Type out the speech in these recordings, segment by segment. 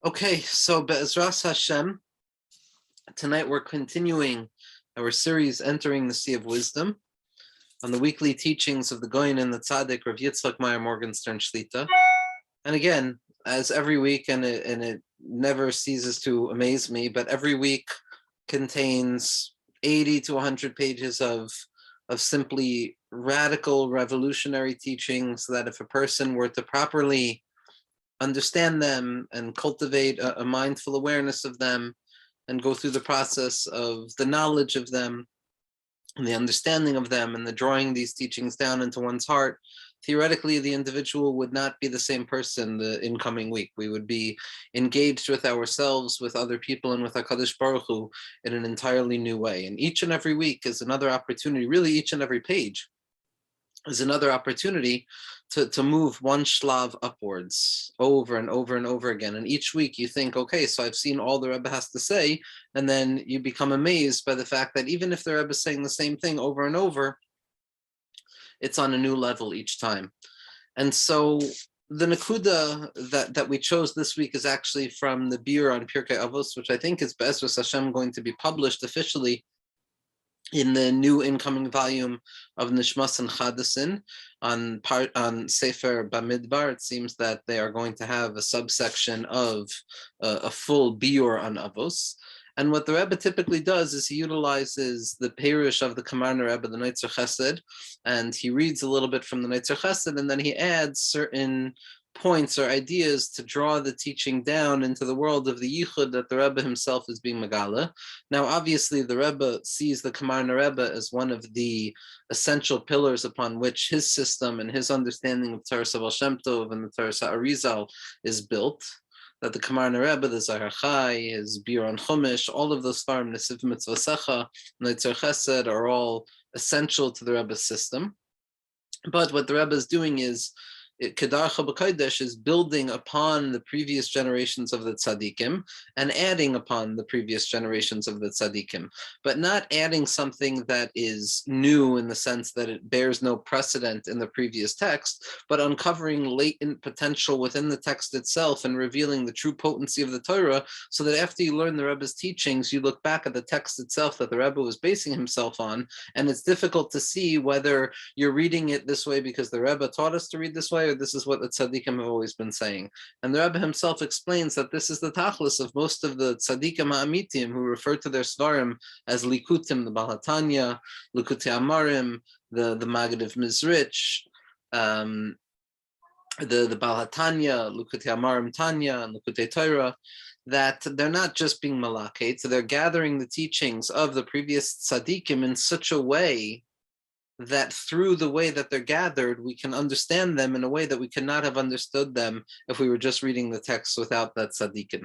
Okay, so Be'ezras Hashem, tonight we're continuing our series Entering the Sea of Wisdom on the weekly teachings of the Goyin and the Tzaddik, Rav Yitzchak Meyer Morgenstern Shlita. And again, as every week, and it never ceases to amaze me, but every week contains 80 to 100 pages of simply radical, revolutionary teachings that if a person were to properly understand them and cultivate a mindful awareness of them and go through the process of the knowledge of them and the understanding of them and the drawing these teachings down into one's heart, theoretically the individual would not be the same person the incoming week. We would be engaged with ourselves, with other people, and with HaKadosh Baruch Hu in an entirely new way. And each and every week is another opportunity, really each and every page is another opportunity to move one shlav upwards over and over and over again. And each week you think, okay, so I've seen all the Rebbe has to say, and then you become amazed by the fact that even if the Rebbe is saying the same thing over and over, it's on a new level each time. And so the Nakuda that we chose this week is actually from the Bir on Pirkei Avos, which I think is Be'ezras Hashem going to be published officially in the new incoming volume of Nishmas and Chadasin on Sefer Bamidbar. It seems that they are going to have a subsection of a full biur on Avos. And what the Rebbe typically does is he utilizes the Perush of the Kamarna Rebbe, the Neitzer Chesed, and he reads a little bit from the Neitzer Chesed, and then he adds certain points or ideas to draw the teaching down into the world of the Yichud that the Rebbe himself is being Megala. Now, obviously, the Rebbe sees the Kamarna Rebbe as one of the essential pillars upon which his system and his understanding of Torah Baal Shem Tov and the Torah Arizal is built. That the Kamarna Rebbe, the Zahar Chai, his Bir on Chumash, all of those Farim, Nesiv Mitzvah Secha, Neitzer Chesed, are all essential to the Rebbe's system. But what the Rebbe is doing is, Kedarcha B'Kodesh is building upon the previous generations of the tzaddikim and adding upon the previous generations of the tzaddikim, but not adding something that is new in the sense that it bears no precedent in the previous text, but uncovering latent potential within the text itself and revealing the true potency of the Torah, so that after you learn the Rebbe's teachings, you look back at the text itself that the Rebbe was basing himself on, and it's difficult to see whether you're reading it this way because the Rebbe taught us to read this way, or this is what the tzaddikim have always been saying. And the Rebbe himself explains that this is the tachlis of most of the tzaddikim ha'amitim who refer to their svarim as likutim, the Baal HaTanya, Likutei Amarim, the Maggid of Mizrich, the Baal HaTanya, Likutei Amarim Tanya, and Likutei Torah, that they're not just being malakate, so they're gathering the teachings of the previous tzaddikim in such a way that through the way that they're gathered, we can understand them in a way that we could not have understood them if we were just reading the text without that tzaddikim.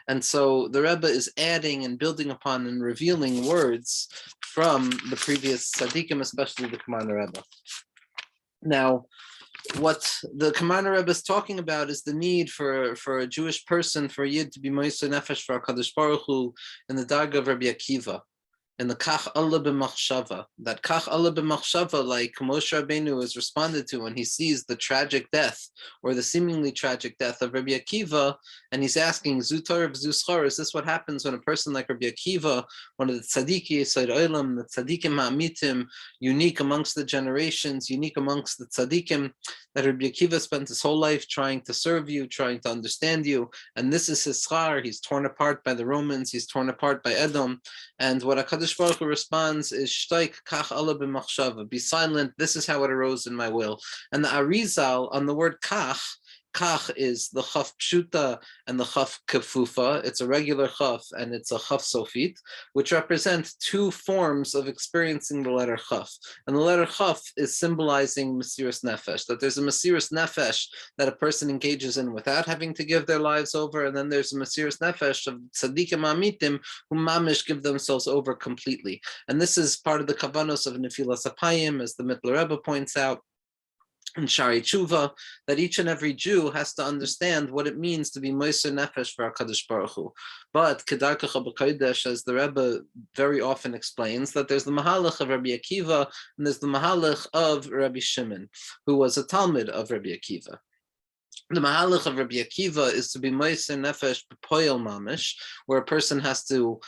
And so the Rebbe is adding and building upon and revealing words from the previous tzaddikim, especially the Kamarna Rebbe. Now, what the Kamarna Rebbe is talking about is the need for a Jewish person, for a Yid, to be Moser Nefesh for HaKadosh Baruch Hu in the Darga of Rabbi Akiva. In the Kach Allah b'machshava, that Kach Allah b'machshava, like Moshe Rabbeinu is responded to when he sees the tragic death or the seemingly tragic death of Rabbi Akiva, and he's asking, Zutar v'zuschar, is this what happens when a person like Rabbi Akiva, one of the tzaddikim Yesod Olam, the tzaddikim ha'amitim, unique amongst the generations, unique amongst the tzaddikim, that Rabbi Akiva spent his whole life trying to serve you, trying to understand you, and this is his schar. He's torn apart by the Romans, he's torn apart by Edom, and what HaKadosh Baruch Hu responds is shtaik kach Allah b'machshava, be silent, this is how it arose in my will. And the Arizal on the word kach is the chaf pshuta and the chaf kefufa. It's a regular chaf and it's a chaf sofit, which represent two forms of experiencing the letter chaf. And the letter chaf is symbolizing Mesiras Nefesh, that there's a Mesiras Nefesh that a person engages in without having to give their lives over, and then there's a Mesiras Nefesh of tzaddikim amitim who mamish give themselves over completely. And this is part of the kavanos of Nefilas Apayim, as the Mittler Rebbe points out in Shari Tshuva, that each and every Jew has to understand what it means to be Moser Nefesh for HaKadosh Baruch Hu. But Kedarkacha B'Kodesh, as the Rebbe very often explains, that there's the Mahalach of Rabbi Akiva and there's the Mahalach of Rabbi Shimon, who was a Talmud of Rabbi Akiva. The Mahalach of Rabbi Akiva is to be Meiser Nefesh B'Poyel Mamish, where a person has to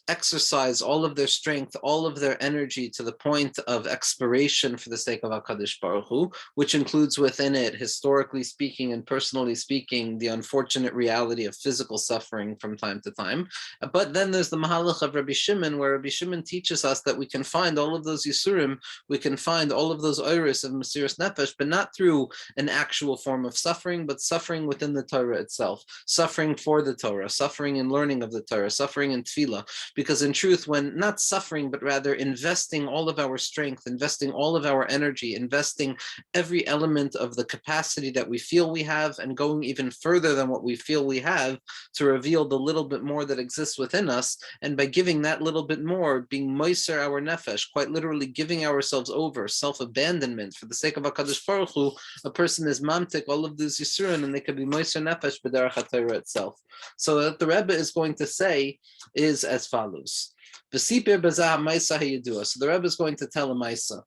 exercise all of their strength, all of their energy to the point of expiration for the sake of HaKadosh Baruch Hu, which includes within it, historically speaking and personally speaking, the unfortunate reality of physical suffering from time to time. But then there's the Mahalach of Rabbi Shimon, where Rabbi Shimon teaches us that we can find all of those Yisurim, we can find all of those Oiris of Mesiras Nefesh, but not through an actual form of suffering, but suffering within the Torah itself, suffering for the Torah, suffering in learning of the Torah, suffering in Tefillah. Because in truth, when not suffering, but rather investing all of our strength, investing all of our energy, investing every element of the capacity that we feel we have, and going even further than what we feel we have to reveal the little bit more that exists within us, and by giving that little bit more, being moiser our nefesh, quite literally giving ourselves over, self-abandonment for the sake of HaKadosh Baruch Hu, a person is mamtik all of these yisurin, and they could be moiser nefesh b'derech HaTorah itself. So what the Rebbe is going to say is as follows. So the Rebbe is going to tell a Maisa.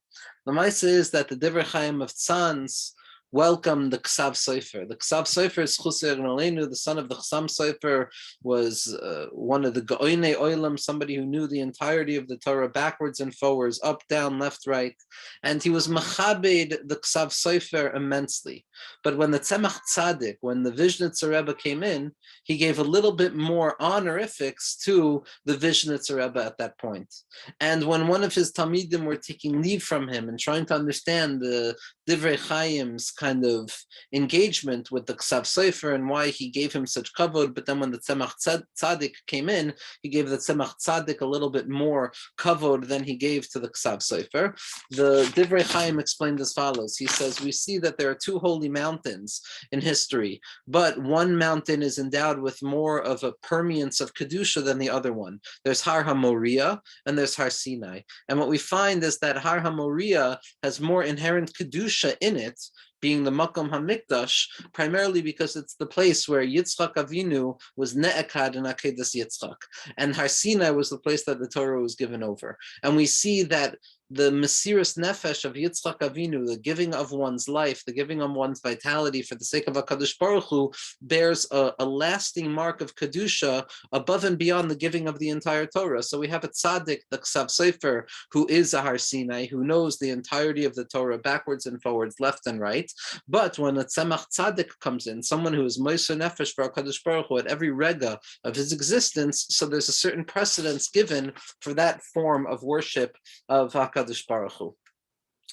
The Maisa is that the Divrei Chaim of Tzanz welcomed the Ksav Sofer. The Ksav Sofer is Chusei Gnolenu, the son of the Chasam Sofer, was one of the Go'inei Oilam, somebody who knew the entirety of the Torah backwards and forwards, up, down, left, right. And he was Machabed the Ksav Sofer immensely. But when the Tzemach Tzadik, when the Vishnitzer Rebbe came in, he gave a little bit more honorifics to the Vishnitzer Rebbe at that point. And when one of his Talmidim were taking leave from him and trying to understand the Divrei Chaim's kind of engagement with the Ksav Sofer and why he gave him such kavod, but then when the Tzemach Tzadik came in, he gave the Tzemach Tzadik a little bit more kavod than he gave to the Ksav Sofer. The Divrei Chaim explained as follows. He says, we see that there are two holy mountains in history, but one mountain is endowed with more of a permeance of Kedusha than the other one. There's Har HaMoriah and there's Har Sinai. And what we find is that Har HaMoriah has more inherent Kedusha in it, being the Makom HaMikdash, primarily because it's the place where Yitzchak Avinu was ne'ekad in Akedas Yitzchak. And Har Sinai was the place that the Torah was given over. And we see that the Mesiras Nefesh of Yitzchak Avinu, the giving of one's life, the giving of one's vitality for the sake of HaKadosh Baruch Hu, bears a lasting mark of Kedusha above and beyond the giving of the entire Torah. So we have a tzaddik, the Ksav Sofer, who is a Har Sinai, who knows the entirety of the Torah backwards and forwards, left and right. But when a Tzemach Tzaddik comes in, someone who is Moser Nefesh for HaKadosh Baruch Hu at every rega of his existence, so there's a certain precedence given for that form of worship of HaKadosh Baruch Hu.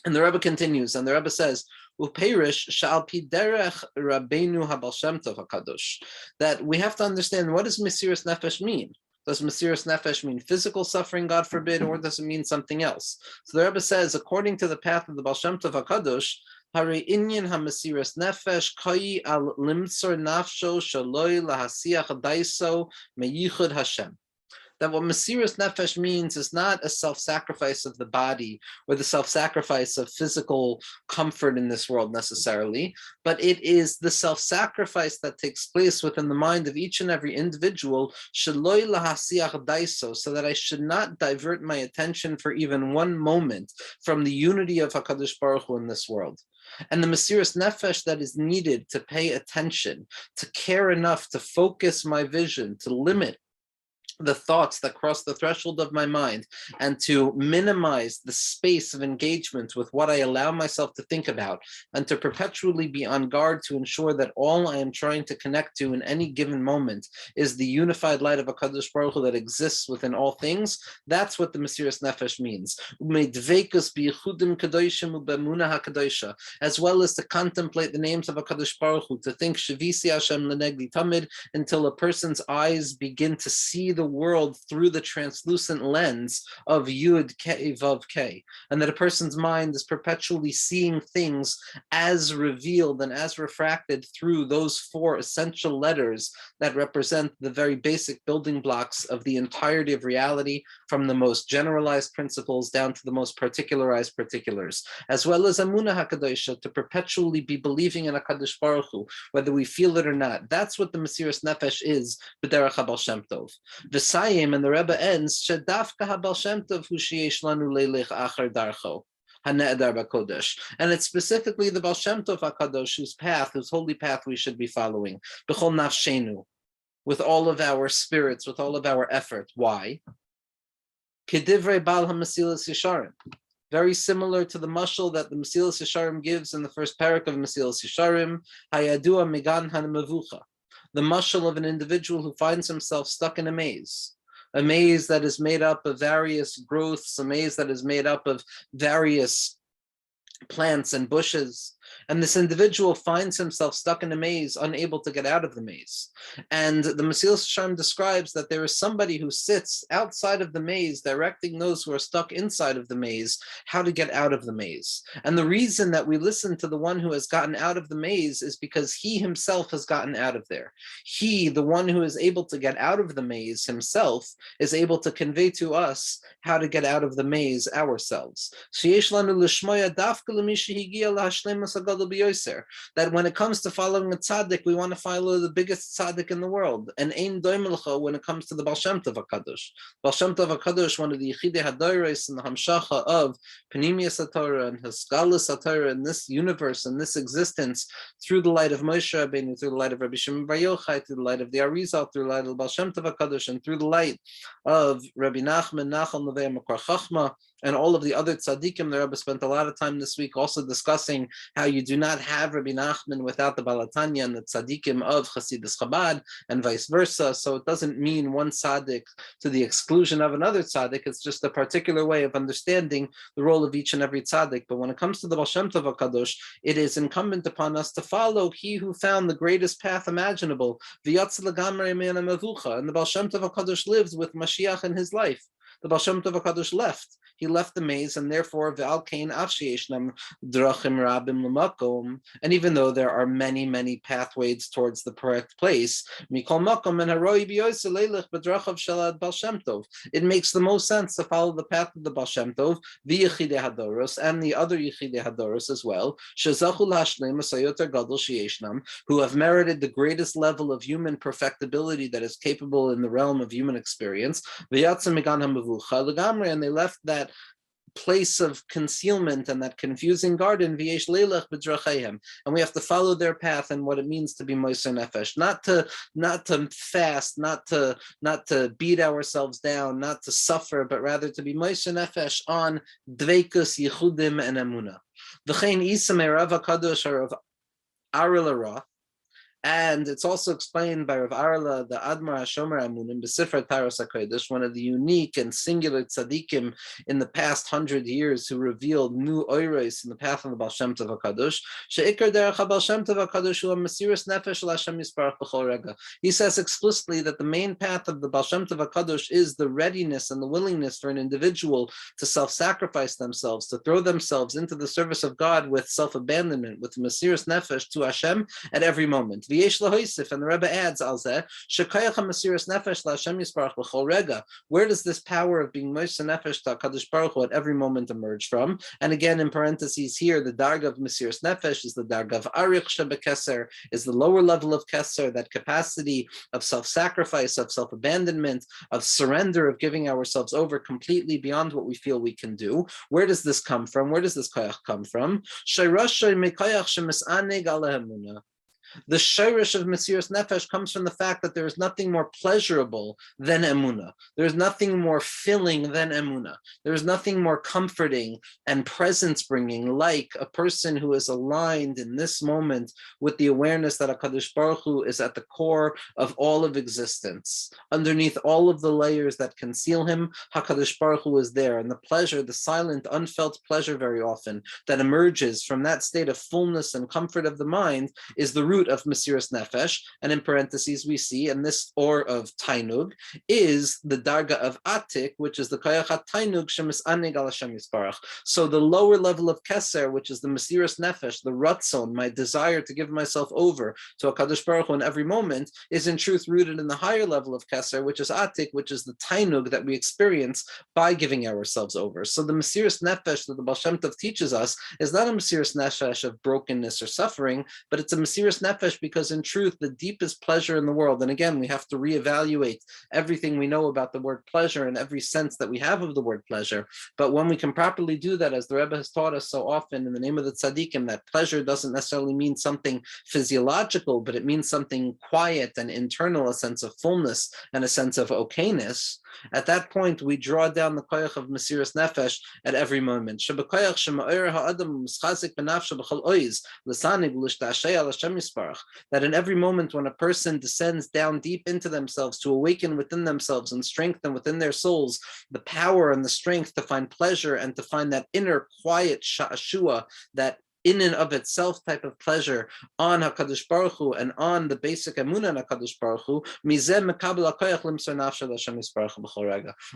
And the Rebbe continues, and the Rebbe says, "Uperish shal pi derech Rabbeinu Habal Shem Tov HaKadosh," that we have to understand, what does Mesiras Nefesh mean? Does Mesiras Nefesh mean physical suffering, God forbid, or does it mean something else? So the Rebbe says, according to the path of the Baal Shem Tov HaKadosh, Hare inyan ha-Mesiras Nefesh kai al limtzor nafsho shaloi lahasiach daiso meyichud Hashem. That what Mesiras Nefesh means is not a self-sacrifice of the body or the self-sacrifice of physical comfort in this world necessarily, but it is the self-sacrifice that takes place within the mind of each and every individual, sheloi lahasiach daiso, so that I should not divert my attention for even one moment from the unity of HaKadosh Baruch Hu in this world. And the Mesiras Nefesh that is needed to pay attention, to care enough to focus my vision, to limit the thoughts that cross the threshold of my mind, and to minimize the space of engagement with what I allow myself to think about, and to perpetually be on guard to ensure that all I am trying to connect to in any given moment is the unified light of HaKadosh Baruch Hu that exists within all things. That's what the Mesiras Nefesh means. As well as to contemplate the names of HaKadosh Baruch Hu, to think Shavisi Hashem Lenegli Tamid, until a person's eyes begin to see the world through the translucent lens of Yud K Vav K, and that a person's mind is perpetually seeing things as revealed and as refracted through those four essential letters that represent the very basic building blocks of the entirety of reality, from the most generalized principles down to the most particularized particulars, as well as Amunah HaKadosha, to perpetually be believing in HaKadosh Baruch Hu, whether we feel it or not. That's what the Mesiras Nefesh is, b'derech HaBaal Shem Tov. V'sayim, and the Rebbe ends, Shedafka HaBaal Shem Tov hu sheyesh lanu leilech achar darcho. HaNe'edar B'Kodesh. And it's specifically the Baal Shem Tov HaKadosh, whose path, whose holy path we should be following. B'chol nafshenu, with all of our spirits, with all of our effort. Why? Kedivrei Baal HaMesilas Yesharim. Very similar to the mashal that the Mesilas Yesharim gives in the first parak of Mesilas Yesharim, Hayadua Megan HaMevucha, the mashal of an individual who finds himself stuck in a maze that is made up of various growths, a maze that is made up of various plants and bushes. And this individual finds himself stuck in a maze, unable to get out of the maze. And the Mesilas Yesharim describes that there is somebody who sits outside of the maze, directing those who are stuck inside of the maze how to get out of the maze. And the reason that we listen to the one who has gotten out of the maze is because he himself has gotten out of there. He, the one who is able to get out of the maze himself, is able to convey to us how to get out of the maze ourselves. That when it comes to following a tzaddik, we want to follow the biggest tzaddik in the world. And ein doimelcha when it comes to the Baal Shem Tov HaKadosh. Baal Shem Tov HaKadosh, one of the Yechidei HaDoros and the Hamshacha of Panimius HaTorah and Hasgalus HaTorah in this universe, in this existence, through the light of Moshe Rabbeinu, through the light of Rabbi Shimon Bar Yochai, through the light of the Arizal, through the light of the Baal Shem Tov HaKadosh, and through the light of Rabbi Nachman, Nachal Nevei Makor Chachma, and all of the other tzaddikim. The Rebbe spent a lot of time this week also discussing how you do not have Rabbi Nachman without the Baal HaTanya and the tzaddikim of Hasidus Chabad, and vice versa. So it doesn't mean one tzaddik to the exclusion of another tzaddik. It's just a particular way of understanding the role of each and every tzaddik. But when it comes to the Baal Shem Tov HaKadosh, it is incumbent upon us to follow he who found the greatest path imaginable. V'yatz legamrei min ha'mevucha. And the Baal Shem Tov HaKadosh lives with Mashiach in his life. The Baal Shem Tov HaKadosh left. He left the maze, and therefore, and even though there are many, many pathways towards the correct place, it makes the most sense to follow the path of the Baal Shem Tov, the Yechidei HaDoros, and the other Yechidei HaDoros as well, who have merited the greatest level of human perfectibility that is capable in the realm of human experience, and they left that place of concealment and that confusing garden, and we have to follow their path and what it means to be Moser Nefesh, not to fast, not to beat ourselves down, not to suffer, but rather to be Moser Nefesh on Dveikus, Yichudim, and Emunah. V'chein Isam Rav HaKadosh Rav Arla. And it's also explained by Rav Arla, the Admar HaShomer Amunim, B'Sifra Taros HaKodesh, one of the unique and singular tzaddikim in the past 100 years who revealed new oiros in the path of the Baal Shem Tov HaKadosh. She'ikar derech HaBaal Shem Tov HaKadosh hu ha'mesiras nefesh l'Hashem Yisparach b'chol rega. He says explicitly that the main path of the Baal Shem Tov HaKadosh is the readiness and the willingness for an individual to self-sacrifice themselves, to throw themselves into the service of God with self-abandonment, with mesiras nefesh to Hashem at every moment. And the Rebbe adds, where does this power of being Moshe Nefesh to HaKadosh Baruch Hu at every moment emerge from? And again, in parentheses here, the Darga of Mesiras Nefesh is the Darga of Arich Shebekeser, is the lower level of Keser, that capacity of self-sacrifice, of self-abandonment, of surrender, of giving ourselves over completely beyond what we feel we can do. Where does this come from? Where does this koyach come from? The shirish of Mesiras Nefesh comes from the fact that there is nothing more pleasurable than Emunah. There is nothing more filling than Emunah. There is nothing more comforting and presence-bringing like a person who is aligned in this moment with the awareness that HaKadosh Baruch Hu is at the core of all of existence. Underneath all of the layers that conceal him, HaKadosh Baruch Hu is there. And the pleasure, the silent, unfelt pleasure very often that emerges from that state of fullness and comfort of the mind is the root of Mesiras Nefesh, and in parentheses we see, and this or of Tainug is the Darga of Atik, which is the Kayachat Tainug Shemis Anig al Hashem Yisparach. So the lower level of Keser, which is the Mesiras Nefesh, the Ratzon, my desire to give myself over to HaKadosh Baruch Hu in every moment, is in truth rooted in the higher level of Keser, which is Atik, which is the Tainug that we experience by giving ourselves over. So the Mesiras Nefesh that the Baal Shem Tov teaches us is not a Mesiras Nefesh of brokenness or suffering, but it's a Mesiras Nefesh Nefesh because in truth, the deepest pleasure in the world, and again, we have to reevaluate everything we know about the word pleasure and every sense that we have of the word pleasure. But when we can properly do that, as the Rebbe has taught us so often in the name of the tzaddikim, that pleasure doesn't necessarily mean something physiological, but it means something quiet and internal, a sense of fullness and a sense of okayness. At that point, we draw down the koyach of Mesiras Nefesh at every moment. That in every moment when a person descends down deep into themselves to awaken within themselves and strengthen within their souls the power and the strength to find pleasure and to find that inner quiet sha'ashua, that in and of itself type of pleasure on HaKadosh Baruch Hu and on the basic emunah in HaKadosh Baruch Hu,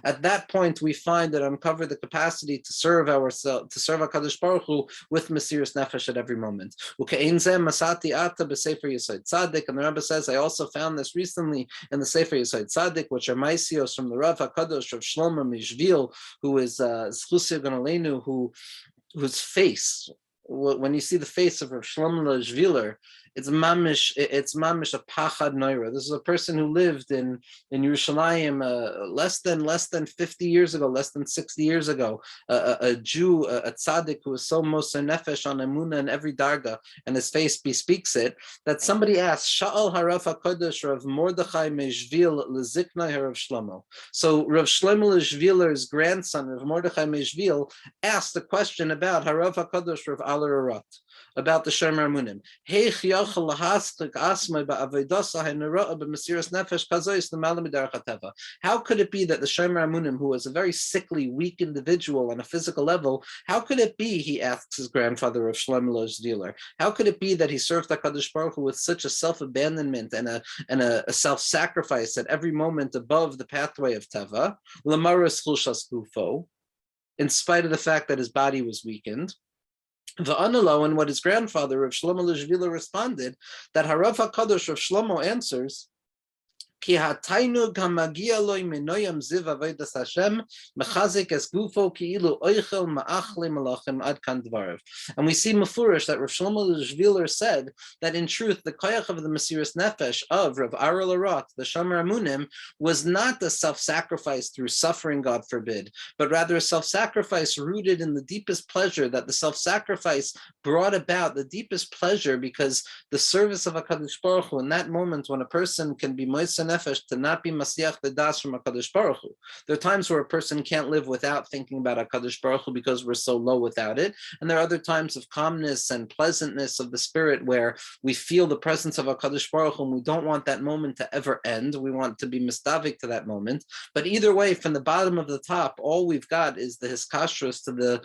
at that point we find that uncover the capacity to serve ourselves, to serve HaKadosh Baruch Hu with Mesiras Nefesh at every moment. And the Rebbe says, I also found this recently in the Sefer Yesod Tzaddik, which are Maisios from the Rav HaKadosh of Shlomo Mishvil, who is Zchus Yirgon Aleinu, whose face, when you see the face of Rav Shlomo Shviler, it's mamish a pachad noira. This is a person who lived in Yerushalayim less than 50 years ago, less than 60 years ago. A Jew, a tzaddik who was so moser nefesh on emunah in every darga, and his face bespeaks it. That somebody asked, Sha'al harav hakodesh Rav Mordechai Meshvil leziknai harav Shlomo. So Rav Shlomo Shviler's grandson, Rav Mordechai Meshvil, asked a question about harav hakodesh Rav Alar Arat, about the Shomer Amunim. How could it be that the Shomer Amunim, who was a very sickly, weak individual on a physical level, how could it be, he asks his grandfather of Shlomo Shviler, how could it be that he served HaKadosh Baruch Hu with such a self-abandonment and a self-sacrifice at every moment above the pathway of Teva, in spite of the fact that his body was weakened? The Analo, and what his grandfather of Shlomo Shviler responded, that Harav HaKadosh of Shlomo answers, and we see mefurish that Rav Shlomo Shviler said that in truth the koyach of the Mesiras Nefesh of Rav Aral Arat, the Shomer Amunim, was not a self-sacrifice through suffering, God forbid, but rather a self-sacrifice rooted in the deepest pleasure, that the self-sacrifice brought about the deepest pleasure because the service of HaKadosh Baruch Hu, in that moment when a person can be moiser nefesh, to not be masiach the das from HaKadosh Baruch Hu. There are times where a person can't live without thinking about HaKadosh Baruch Hu because we're so low without it. And there are other times of calmness and pleasantness of the spirit where we feel the presence of HaKadosh Baruch Hu and we don't want that moment to ever end. We want to be mistavik to that moment. But either way, from the bottom of the top, all we've got is the hiskashrus to the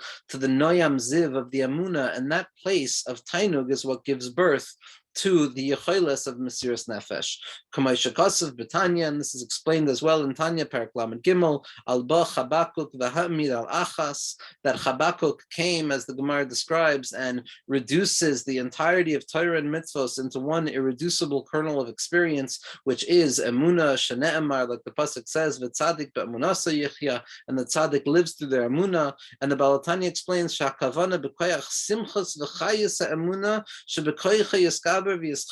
noyam ziv of the Amunah, and that place of tainug is what gives birth to the yecholes of Mesiras Nefesh. Kamay shekasav b'Tanya, and this is explained as well in Tanya, Parak Lamed Gimel, al ba Chabakuk v'hamid al achas, that Chabakuk came, as the Gemara describes, and reduces the entirety of Torah and mitzvos into one irreducible kernel of experience, which is emunah shene'emar, like the pasuk says, v'tzadik be'emunasa yichya, and the tzaddik lives through their emunah. And the Balatanya explains, sha'kavana b'koyach simchas v'chayis ha'emunah shebekoycha yiskab, that this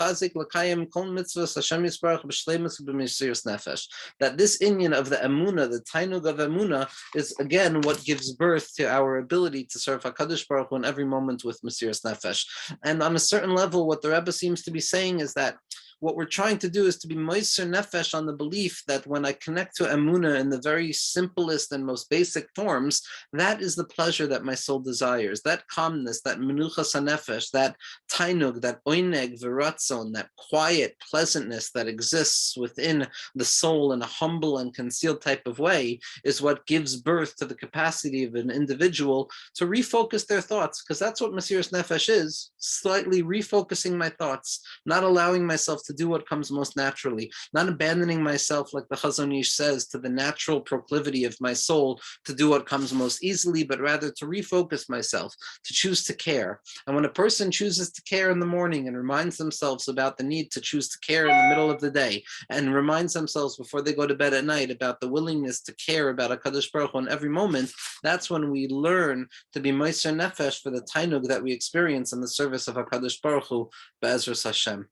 inyan of the emunah, the tainug of emunah, is again what gives birth to our ability to serve HaKadosh Baruch Hu in every moment with Mesiras Nefesh. And on a certain level, what the Rebbe seems to be saying is that what we're trying to do is to be moiser nefesh on the belief that when I connect to emunah in the very simplest and most basic forms, that is the pleasure that my soul desires, that calmness, that menuchas hanefesh, that tainug, that oineg v'ratzon, that quiet pleasantness that exists within the soul in a humble and concealed type of way is what gives birth to the capacity of an individual to refocus their thoughts, because that's what Mesiras Nefesh is, slightly refocusing my thoughts, not allowing myself to do what comes most naturally, not abandoning myself, like the Chazon Ish says, to the natural proclivity of my soul to do what comes most easily, but rather to refocus myself, to choose to care. And when a person chooses to care in the morning and reminds themselves about the need to choose to care in the middle of the day, and reminds themselves before they go to bed at night about the willingness to care about HaKadosh Baruch Hu in every moment, that's when we learn to be moiser nefesh for the tainug that we experience in the service of HaKadosh Baruch Hu, Be'ezras Hashem.